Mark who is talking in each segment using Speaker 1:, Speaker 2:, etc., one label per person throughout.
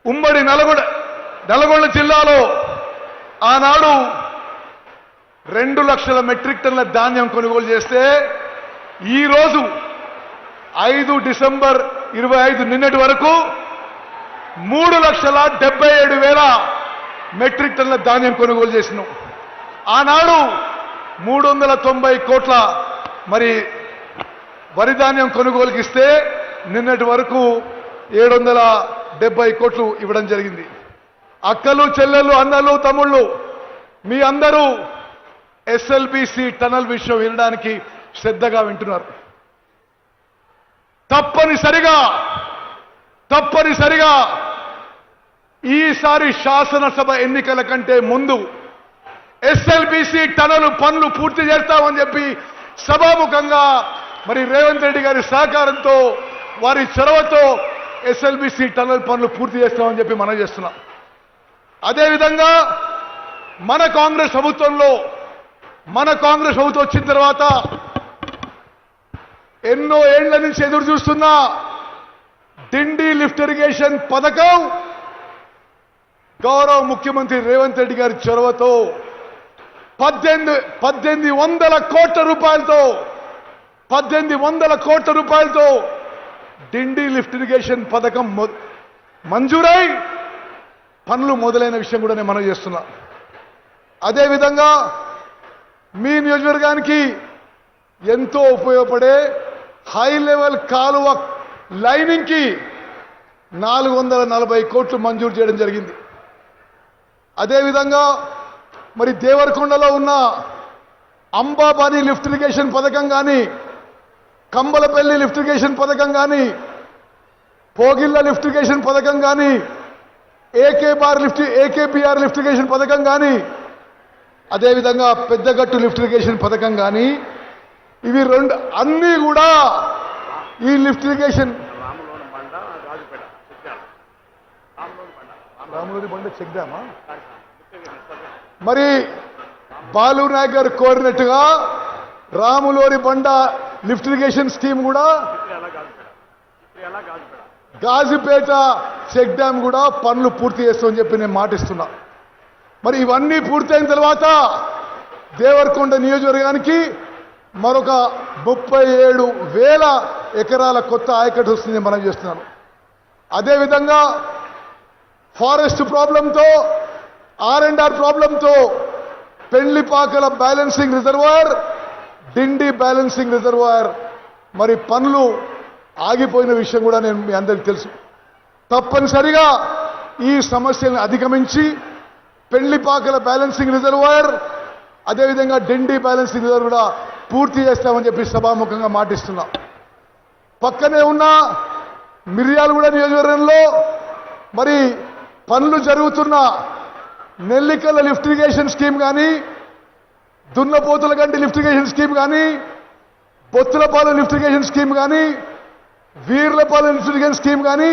Speaker 1: ఉమ్మడి నల్గొండ జిల్లాలో ఆనాడు 2 లక్షల మెట్రిక్ టన్నుల ధాన్యం కొనుగోలు చేస్తే ఈరోజు 5 డిసెంబర్ 25 నిన్నటి వరకు 3,77,000 మెట్రిక్ టన్నుల ధాన్యం కొనుగోలు చేసినాం. ఆనాడు 390 కోట్ల మరి వరి ధాన్యం కొనుగోలుకి ఇస్తే నిన్నటి వరకు 770 కోట్లు ఇవ్వడం జరిగింది. అక్కలు చెల్లెళ్ళు అన్నలు తమ్ముళ్ళు మీ అందరూ ఎస్ఎల్బిసి టనల్ విషయం వినడానికి శ్రద్ధగా వింటున్నారు. తప్పనిసరిగా ఈసారి శాసనసభ ఎన్నికల కంటే ముందు ఎస్ఎల్బిసి టనల్ పనులు పూర్తి చేస్తామని చెప్పి సభాముఖంగా మరి రేవంత్ రెడ్డి గారి సహకారంతో వారి చొరవతో ఎస్ఎల్బిసి టనల్ పనులు పూర్తి చేస్తామని చెప్పి మనం చేస్తున్నాం. అదేవిధంగా మన కాంగ్రెస్ ప్రభుత్వం వచ్చిన తర్వాత ఎన్నో ఏళ్ల నుంచి ఎదురు చూస్తున్న డిండి లిఫ్ట్ ఇరిగేషన్ పథకం గౌరవ ముఖ్యమంత్రి రేవంత్ రెడ్డి గారి చొరవతో 1800 కోట్ల రూపాయలతో డిండి లిఫ్ట్ ఇరిగేషన్ పథకం మంజూరై పనులు మొదలైన విషయం కూడా నేను మనం చేస్తున్నా. అదేవిధంగా మీ నియోజకవర్గానికి ఎంతో ఉపయోగపడే హై లెవెల్ కాలువ లైనింగ్కి 440 కోట్లు మంజూరు చేయడం జరిగింది. అదేవిధంగా మరి దేవరకొండలో ఉన్న అంబాబాని లిఫ్ట్ ఇరిగేషన్ పథకం కానీ, కంబలపల్లి లిఫ్ట్ ఇరిగేషన్ పథకం కానీ, పోగిళ్ళ లిఫ్ట్ ఇరిగేషన్ పథకం కానీ, ఏకేబిఆర్ లిఫ్ట్ ఇరిగేషన్ పథకం కానీ, అదేవిధంగా పెద్దగట్టు లిఫ్ట్ ఇరిగేషన్ పథకం కానీ, ఇవి అన్నీ కూడా ఈ లిఫ్ట్ ఇరిగేషన్ రాములూరి బండ చెక్ డ్యామా మరి బాలు నాయక్ గారు కోరినట్టుగా రాములూరి బండ లిఫ్ట్ ఇరిగేషన్ స్కీమ్ కూడా గాజుపేట చెక్ డ్యామ్ కూడా పనులు పూర్తి చేస్తామని చెప్పి నేను మాటిస్తున్నా. మరి ఇవన్నీ పూర్తయిన తర్వాత దేవరకొండ నియోజకవర్గానికి మరొక 37,000 ఎకరాల కొత్త ఆయకట్టు వస్తుంది మనం చేస్తున్నాను. అదేవిధంగా ఫారెస్ట్ ప్రాబ్లంతో R&R ప్రాబ్లంతో పెళ్లిపాకల బ్యాలెన్సింగ్ రిజర్వాయర్, డిండి బ్యాలెన్సింగ్ రిజర్వాయర్ మరి పనులు ఆగిపోయిన విషయం కూడా నేను మీ అందరికీ తెలుసు. తప్పనిసరిగా ఈ సమస్యలను అధిగమించి పెళ్లిపాకల బ్యాలెన్సింగ్ రిజర్వాయర్ అదేవిధంగా డిండి బ్యాలెన్సింగ్ రిజర్వాయర్ కూడా పూర్తి చేస్తామని చెప్పి సభాముఖంగా మాటిస్తున్నాం. పక్కనే ఉన్న మిర్యాలగూడ నియోజకవర్గంలో మరి పనులు జరుగుతున్న నెల్లికల లిఫ్ట్ ఇరిగేషన్ స్కీమ్ కానీ, దున్నపోతుల గంటి లిఫ్ట్ ఇరిగేషన్ స్కీమ్ కానీ, బొత్తులపాలెం లిఫ్ట్ ఇరిగేషన్ స్కీమ్ కానీ, వీర్లపాలెం లిఫ్ట్ ఇరిగేషన్ స్కీమ్ కానీ,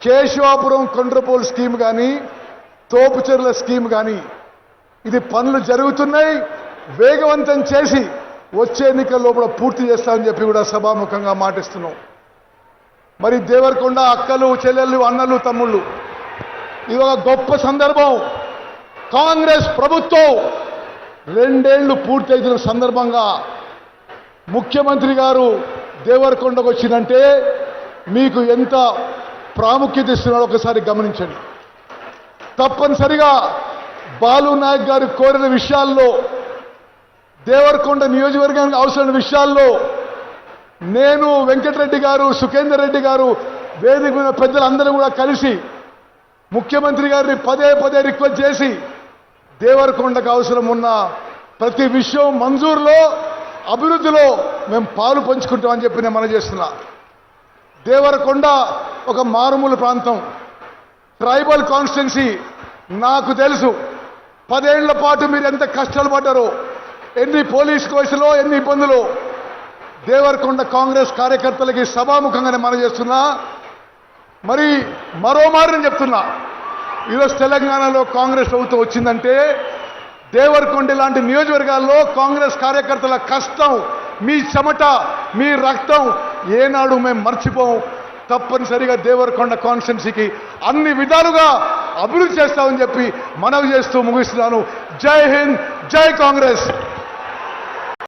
Speaker 1: కేశవాపురం కొండ్రపోల్ స్కీమ్ కానీ, తోపుచెర్ల స్కీమ్ కానీ ఇది పనులు జరుగుతున్నాయి. వేగవంతం చేసి వచ్చే ఎన్నికల్లో కూడా పూర్తి చేస్తామని చెప్పి కూడా సభాముఖంగా మాటిస్తున్నాం. మరి దేవరకొండ అక్కలు చెల్లెళ్ళు అన్నలు తమ్ముళ్ళు ఇది ఒక గొప్ప సందర్భం. కాంగ్రెస్ ప్రభుత్వం 2 ఏళ్లు పూర్తయిన సందర్భంగా ముఖ్యమంత్రి గారు దేవరకొండకు వచ్చిందంటే మీకు ఎంత ప్రాముఖ్యత ఇస్తున్నాడో ఒకసారి గమనించండి. తప్పనిసరిగా బాలు నాయక్ గారు కోరిన విషయాల్లో, దేవరకొండ నియోజకవర్గానికి అవసరమైన విషయాల్లో నేను వెంకటరెడ్డి గారు, సుఖేందర్ రెడ్డి గారు, వేదిక మీద పెద్దలందరూ కూడా కలిసి ముఖ్యమంత్రి గారిని పదే రిక్వెస్ట్ చేసి దేవరకొండకు అవసరం ఉన్న ప్రతి విషయం మంజూరులో, అభివృద్ధిలో మేము పాలు పంచుకుంటామని చెప్పి నేను మనం చేస్తున్నా. దేవరకొండ ఒక మారుమూల ప్రాంతం, ట్రైబల్ కాన్స్టిట్యున్సీ. నాకు తెలుసు 10 ఏళ్ల పాటు మీరు ఎంత కష్టాలు పడ్డారో, ఎన్ని పోలీస్ కేసులో, ఎన్ని ఇబ్బందులు. దేవరకొండ కాంగ్రెస్ కార్యకర్తలకి సభాముఖంగానే మనం చేస్తున్నా. మరి మరోమారు నేను చెప్తున్నా, ఈరోజు తెలంగాణలో కాంగ్రెస్ ప్రభుత్వం వచ్చిందంటే దేవరకొండ లాంటి నియోజకవర్గాల్లో కాంగ్రెస్ కార్యకర్తల కష్టం, మీ చెమట, మీ రక్తం ఏనాడు మేము మర్చిపోం. తప్పనిసరిగా దేవరకొండ కాన్స్టిట్యున్సీకి అన్ని విధాలుగా అభివృద్ధి చేస్తామని చెప్పి మనవి చేస్తూ ముగిస్తున్నాను. జై హింద్, జై కాంగ్రెస్.